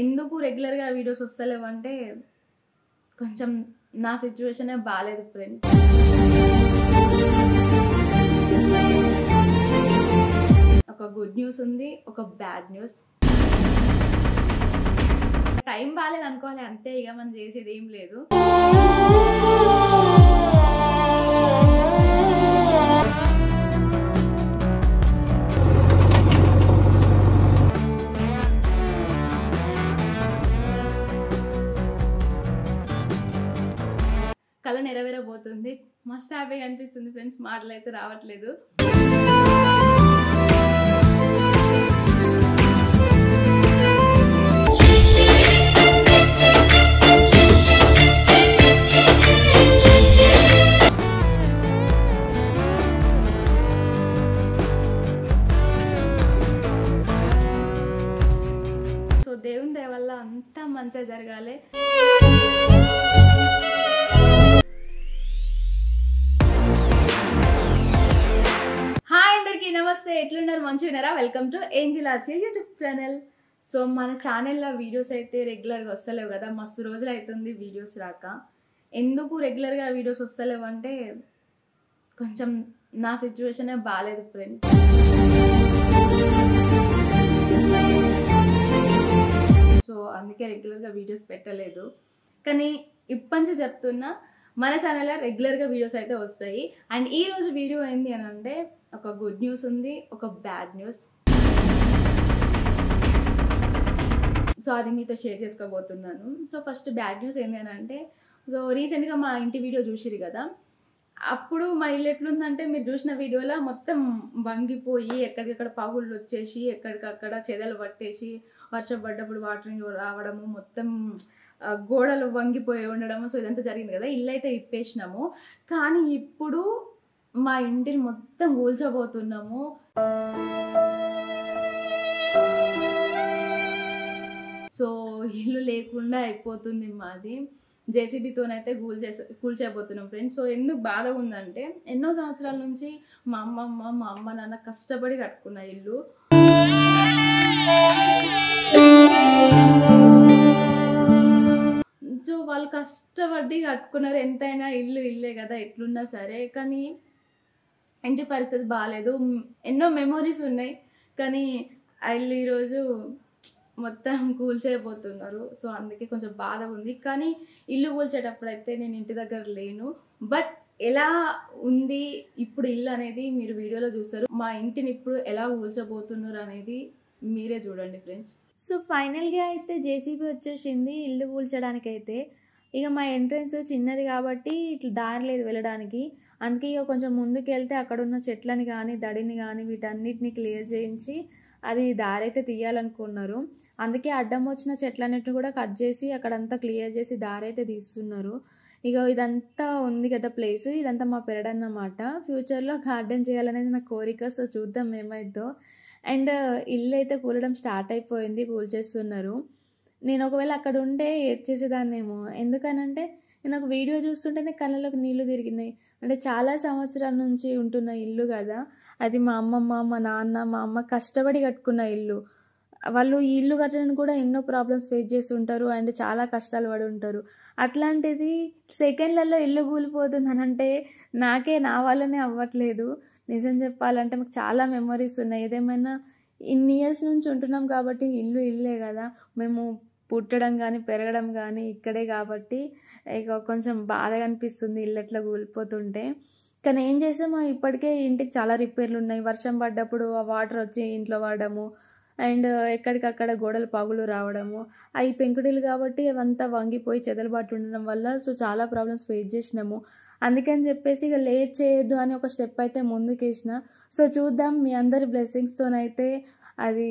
ఎందుకు రెగ్యులర్గా వీడియోస్ వస్తలేవంటే కొంచెం నా సిచ్యువేషనే బాగాలేదు ఫ్రెండ్స్. ఒక గుడ్ న్యూస్ ఉంది, ఒక బ్యాడ్ న్యూస్. టైం బాగాలేదు అనుకోవాలి అంతే, ఇక మనం చేసేది ఏం లేదు. కళ నెరవేరబోతుంది, మస్తు హ్యాపీగా అనిపిస్తుంది ఫ్రెండ్స్. మాటలు అయితే రావట్లేదు. సో దేవుని దయ వల్ల అంతా మంచిగా జరగాలి. నమస్తే, ఎట్లున్నారు? మంచిగా welcome to angel Asia YouTube channel. So మన ఛానల్లో వీడియోస్ అయితే రెగ్యులర్గా వస్తలేవు కదా, మస్తు రోజులు అవుతుంది వీడియోస్ రాక. ఎందుకు రెగ్యులర్గా వీడియోస్ వస్తలేవు అంటే కొంచెం నా సిచ్యువేషనే బాగాలేదు ఫ్రెండ్స్. సో అందుకే రెగ్యులర్గా వీడియోస్ పెట్టలేదు. కానీ ఇప్పటి చెప్తున్నా, మన ఛానల్లో రెగ్యులర్గా వీడియోస్ అయితే వస్తాయి. అండ్ ఈరోజు వీడియో ఏంటి అని అంటే ఒక గుడ్ న్యూస్ ఉంది, ఒక బ్యాడ్ న్యూస్. సో అది మీతో షేర్ చేసుకోబోతున్నాను. సో ఫస్ట్ బ్యాడ్ న్యూస్ ఏంటి అని అంటే, సో రీసెంట్గా మా ఇంటి వీడియో చూసిరు కదా, అప్పుడు మా ఇల్లు ఎట్లుందంటే మీరు చూసిన వీడియోలో మొత్తం వంగిపోయి ఎక్కడికక్కడ పగుళ్ళు వచ్చేసి ఎక్కడికక్కడ చెదలు పట్టేసి వర్షం పడ్డప్పుడు వాటర్ రావడము, మొత్తం గోడలు వంగిపోయి ఉండడము. సో ఇదంతా జరిగింది కదా. ఇల్లు అయితే విప్పేసినాము, కానీ ఇప్పుడు మా ఇంటిని మొత్తం కూల్చబోతున్నాము. సో ఇల్లు లేకుండా అయిపోతుంది మాది. జేసీబీతోనైతే కూల్చేయబోతున్నాం ఫ్రెండ్స్. సో ఎందుకు బాధ ఉందంటే, ఎన్నో సంవత్సరాల నుంచి మా అమ్మ నాన్న కష్టపడి కట్టుకున్న ఇల్లు. సో వాళ్ళు కష్టపడి కట్టుకున్నారు. ఎంతైనా ఇల్లు ఇల్లే కదా, ఎట్లున్నా సరే. కానీ ఇంటి పరిస్థితి బాగాలేదు. ఎన్నో మెమొరీస్ ఉన్నాయి, కానీ ఆ ఇల్లు ఈరోజు మొత్తం కూల్చేయబోతున్నారు. సో అందుకే కొంచెం బాధ ఉంది. కానీ ఇల్లు కూల్చేటప్పుడు అయితే నేను ఇంటి దగ్గర లేను. బట్ ఎలా ఉంది ఇప్పుడు ఇల్లు అనేది మీరు వీడియోలో చూస్తారు. మా ఇంటిని ఇప్పుడు ఎలా కూల్చబోతున్నారు అనేది మీరే చూడండి ఫ్రెండ్స్. సో ఫైనల్గా అయితే జేసీబీ వచ్చేసింది ఇల్లు కూల్చడానికి అయితే. ఇక మా ఎంట్రన్స్ చిన్నది కాబట్టి ఇట్లా దారి లేదు వెళ్ళడానికి. అందుకే ఇక కొంచెం ముందుకు వెళ్తే అక్కడ ఉన్న చెట్లని కానీ దడిని కానీ వీటన్నిటిని క్లియర్ చేయించి అది దారి అయితే తీయాలనుకున్నారు. అందుకే అడ్డం వచ్చిన చెట్లన్నిటిని కూడా కట్ చేసి అక్కడంతా క్లియర్ చేసి దారి అయితే తీస్తున్నారు. ఇక ఇదంతా ఉంది కదా ప్లేస్, ఇదంతా మా పెరడన్నమాట. ఫ్యూచర్లో గార్డెన్ చేయాలనేది నా కోరిక. సో చూద్దాం ఏమైద్దో. అండ్ ఇల్లు అయితే కూలడం స్టార్ట్ అయిపోయింది, కూల్చేస్తున్నారు. నేను ఒకవేళ అక్కడ ఉంటే ఏడ్చేసేదాన్నేమో. ఎందుకనంటే నేను ఒక వీడియో చూస్తుంటేనే కళ్ళలోకి నీళ్లు తిరిగినాయి. అంటే చాలా సంవత్సరాల నుంచి ఉంటున్న ఇల్లు కదా అది. మా అమ్మమ్మ, మా నాన్న, మా అమ్మ కష్టపడి కట్టుకున్న ఇల్లు. వాళ్ళు ఈ ఇల్లు కట్టడానికి కూడా ఎన్నో ప్రాబ్లమ్స్ ఫేస్ చేసి ఉంటారు అండ్ చాలా కష్టాలు పడి ఉంటారు. అట్లాంటిది సెకండ్లలో ఇల్లు కూలిపోతుంది అని అంటే నాకే నా వల్లనే అవ్వట్లేదు. నిజం చెప్పాలంటే మాకు చాలా మెమరీస్ ఉన్నాయి. ఏదేమైనా ఇన్ని ఇయర్స్ నుంచి ఉంటున్నాం కాబట్టి ఇల్లు ఇల్లే కదా, మేము పుట్టడం కానీ పెరగడం కానీ ఇక్కడే కాబట్టి ఇక కొంచెం బాధగా అనిపిస్తుంది ఇల్లు ఎట్లా కూలిపోతుంటే. కానీ ఏం చేసామో ఇప్పటికే ఇంటికి చాలా రిపేర్లు ఉన్నాయి. వర్షం పడ్డప్పుడు ఆ వాటర్ వచ్చి ఇంట్లో పడడము అండ్ ఎక్కడికక్కడ గోడలు పగులు రావడము, అవి పెంకుటిల్లు కాబట్టి అవంతా వంగిపోయి చెదలుబాటు ఉండడం వల్ల సో చాలా ప్రాబ్లమ్స్ ఫేస్ చేసినాము. అందుకని చెప్పేసి ఇక లేట్ చేయొద్దు అని ఒక స్టెప్ అయితే ముందుకేసిన. సో చూద్దాం, మీ అందరి బ్లెస్సింగ్స్తోనైతే అది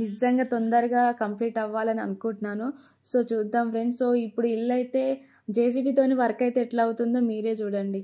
నిజంగా తొందరగా కంప్లీట్ అవ్వాలని అనుకుంటున్నాను. సో చూద్దాం ఫ్రెండ్స్. సో ఇప్పుడు ఇల్లు అయితే జేసీబీతోని వర్క్ అయితే ఎట్లా అవుతుందో మీరే చూడండి.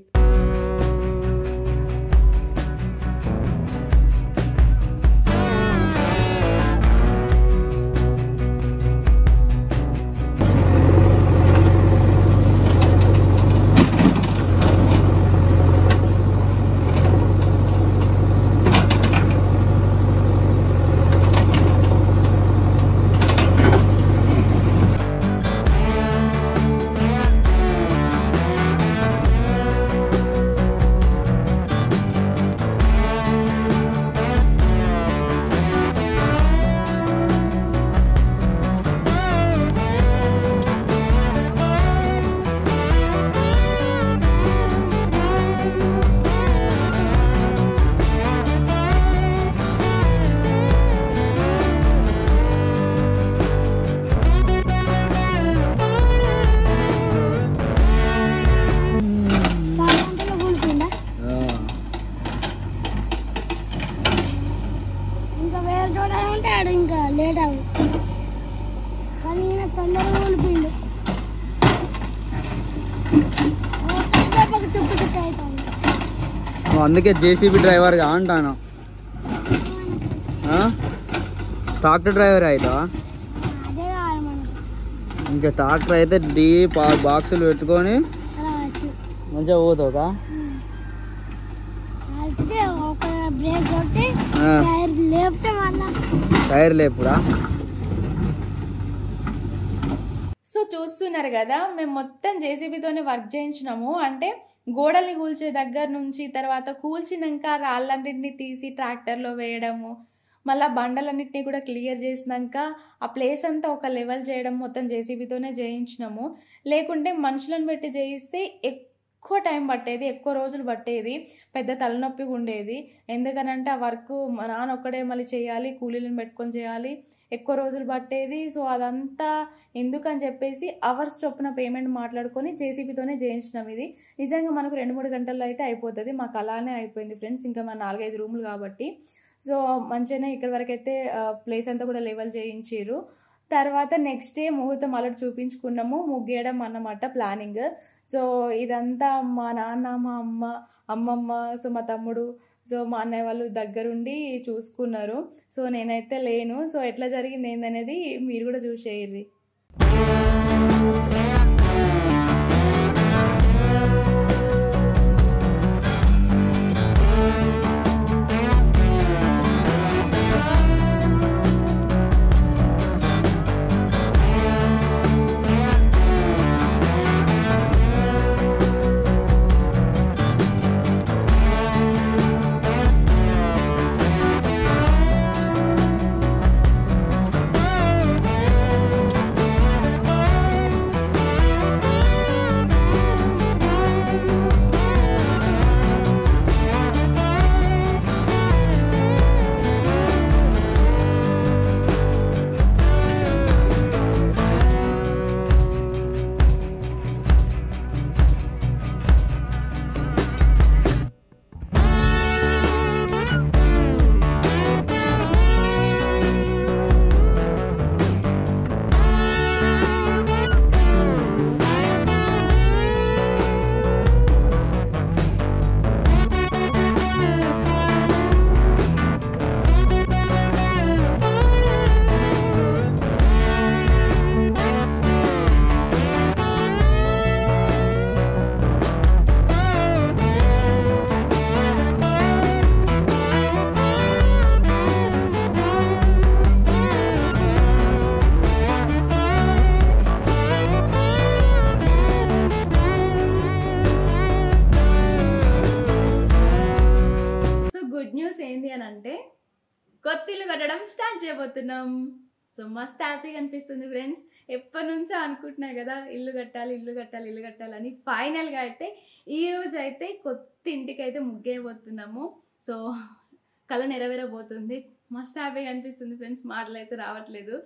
అందుకే జేసీబీ డ్రైవర్గా అంటాను. ట్రాక్టర్ డ్రైవర్ అవుతావా? ఇంకా ట్రాక్టర్ అయితే డీప్ బాక్సులు పెట్టుకొని మంచిగా పోతావుగా. టైర్ లేపురా. సో చూస్తున్నారు కదా, మేము మొత్తం జేసీబీతోనే వర్క్ చేయించినాము. అంటే గోడల్ని కూల్చే దగ్గర నుంచి, తర్వాత కూల్చినాక రాళ్ళన్నింటినీ తీసి ట్రాక్టర్లో వేయడము, మళ్ళీ బండలన్నింటినీ కూడా క్లియర్ చేసినాక ఆ ప్లేస్ అంతా ఒక లెవెల్ చేయడం మొత్తం జేసీబీతోనే చేయించినాము. లేకుంటే మనుషులను పెట్టి చేయిస్తే ఎక్కువ టైం పట్టేది, ఎక్కువ రోజులు పట్టేది, పెద్ద తలనొప్పిగా ఉండేది. ఎందుకనంటే ఆ వర్క్ మా నాన్న ఒక్కడే మళ్ళీ చేయాలి, కూలీలను పెట్టుకొని చేయాలి, ఎక్కువ రోజులు పట్టేది. సో అదంతా ఎందుకని చెప్పేసి అవర్స్ చొప్పున పేమెంట్ మాట్లాడుకొని జేసీబీతోనే చేయించినాం. ఇది నిజంగా మనకు 2-3 గంటల్లో అయితే అయిపోతుంది. మాకు అలానే అయిపోయింది ఫ్రెండ్స్. ఇంకా మన 4-5 రూములు కాబట్టి సో మంచిగానే ఇక్కడ వరకు అయితే ప్లేస్ అంతా కూడా లెవెల్ చేయించారు. తర్వాత నెక్స్ట్ డే ముహూర్తం అలర్ట్ చూపించుకున్నాము, ముగ్గేయడం అన్నమాట ప్లానింగ్. సో ఇదంతా మా నాన్న, మా అమ్మమ్మ, సో మా తమ్ముడు, సో మా అన్నయ్య వాళ్ళు దగ్గరుండి చూసుకున్నారు. సో నేనైతే లేను. సో ఎట్లా జరిగింది ఏందనేది మీరు కూడా చూసేయండి. కొత్త ఇల్లు కట్టడం స్టార్ట్ చేయబోతున్నాం. సో మస్త్ హ్యాపీగా అనిపిస్తుంది ఫ్రెండ్స్. ఎప్పటి నుంచో అనుకుంటున్నా కదా ఇల్లు కట్టాలని. ఫైనల్గా అయితే ఈరోజు అయితే కొత్త ఇంటికి అయితే ముగ్గేయబోతున్నాము. సో కళ నెరవేరబోతుంది. మస్త్ హ్యాపీగా అనిపిస్తుంది ఫ్రెండ్స్. మాటలు అయితే రావట్లేదు,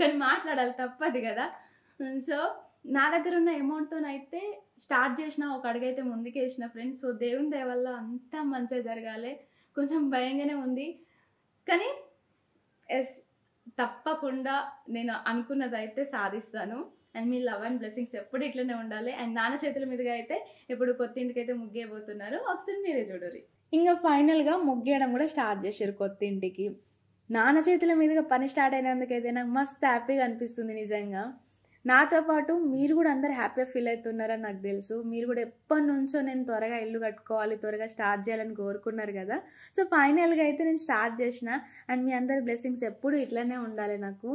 కానీ మాట్లాడాలి, తప్పదు కదా. సో నా దగ్గర ఉన్న అమౌంట్తోనైతే స్టార్ట్ చేసిన, ఒక అడుగైతే ముందుకేసిన ఫ్రెండ్స్. సో దేవుని దయ వల్ల అంతా మంచిగా జరగాలి. కొంచెం భయంగానే ఉంది, కానీ ఎస్ తప్పకుండా నేను అనుకున్నది అయితే సాధిస్తాను. అండ్ మీ లవ్ అండ్ బ్లెస్సింగ్స్ ఎప్పుడు ఇట్లనే ఉండాలి. అండ్ నాన్న చేతుల మీదుగా అయితే ఇప్పుడు కొత్త ఇంటికి అయితే ముగ్గేయబోతున్నారు. ఒకసారి మీరే చూడరు. ఇంకా ఫైనల్గా ముగ్గేయడం కూడా స్టార్ట్ చేశారు కొత్త ఇంటికి. నాన్న చేతుల మీదుగా పని స్టార్ట్ అయినందుకైతే నాకు మస్త్ హ్యాపీగా అనిపిస్తుంది నిజంగా. నాతో పాటు మీరు కూడా అందరు హ్యాపీగా ఫీల్ అవుతున్నారని నాకు తెలుసు. మీరు కూడా ఎప్పటి నుంచో నేను త్వరగా ఇల్లు కట్టుకోవాలి, త్వరగా స్టార్ట్ చేయాలని కోరుకున్నారు కదా. సో ఫైనల్గా అయితే నేను స్టార్ట్ చేసిన. అండ్ మీ అందరి బ్లెస్సింగ్స్ ఎప్పుడు ఇట్లనే ఉండాలి నాకు.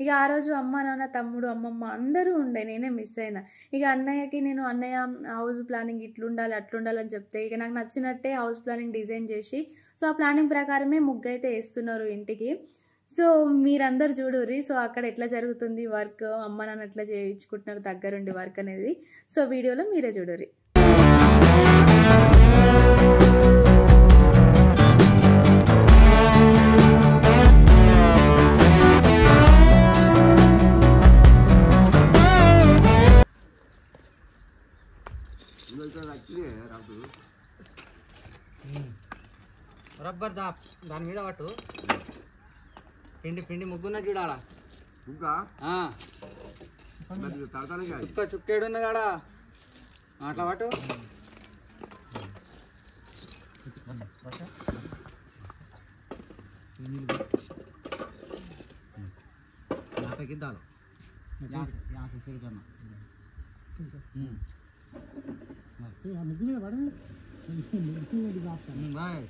ఇక ఆ రోజు అమ్మ, నాన్న, తమ్ముడు, అమ్మమ్మ అందరూ ఉండే, నేనే మిస్ అయినా. ఇక అన్నయ్యకి నేను అన్నయ్య హౌస్ ప్లానింగ్ ఇట్లుండాలి అట్లుండాలని చెప్తే ఇక నాకు నచ్చినట్టే హౌస్ ప్లానింగ్ డిజైన్ చేసి, సో ఆ ప్లానింగ్ ప్రకారమే ముగ్గు అయితే వేస్తున్నారు ఇంటికి. సో మీరందరు చూడుర్రి. సో అక్కడ ఎట్లా జరుగుతుంది వర్క్, అమ్మ నాన్న ఎట్లా చేయించుకుంటున్నారు దగ్గరుండి వర్క్ అనేది. సో వీడియోలో మీరే చూడుర్రి. రబ్బర్ పేపర్ దాని మీద పట్టు పిండి పిండి ముగ్గున్న చూడాలా చుక్క చుక్కేడున్న కాడా అట్లా పట్టు గిద్దాలు బాయ్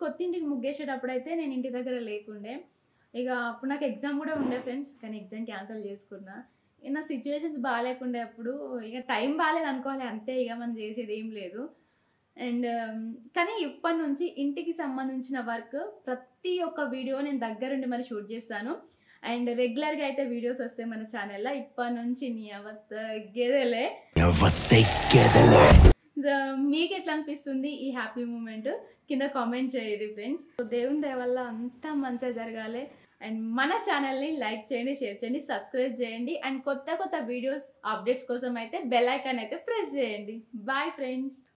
కొత్తింటికి ముగ్గేసేటప్పుడు అయితే నేను ఇంటి దగ్గర లేకుండే. ఇక అప్పుడు నాకు ఎగ్జామ్ కూడా ఉండే ఫ్రెండ్స్, కానీ ఎగ్జామ్ క్యాన్సిల్ చేసుకున్నా. నా సిచ్యువేషన్స్ బాగాలేకుండే అప్పుడు, ఇక టైం బాగాలేదు అనుకోవాలి అంతే, ఇక మనం చేసేది ఏం లేదు. అండ్ కానీ ఇప్పటి నుంచి ఇంటికి సంబంధించిన వర్క్ ప్రతి ఒక్క వీడియో నేను దగ్గరుండి మరి షూట్ చేస్తాను. అండ్ రెగ్యులర్గా అయితే వీడియోస్ వస్తాయి మన ఛానల్లో. ఇప్పటి నుంచి నీ గేదెలే. సో మీకు ఎట్లా అనిపిస్తుంది ఈ హ్యాపీ మూమెంట్ కింద కామెంట్ చేయండి ఫ్రెండ్స్. దేవుని దయ వల్ల అంతా మంచిగా జరగాలి. అండ్ మన ఛానల్ని లైక్ చేయండి, షేర్ చేయండి, సబ్స్క్రైబ్ చేయండి. అండ్ కొత్త కొత్త వీడియోస్ అప్డేట్స్ కోసం అయితే బెల్ ఐకాన్ అయితే ప్రెస్ చేయండి. Bye friends.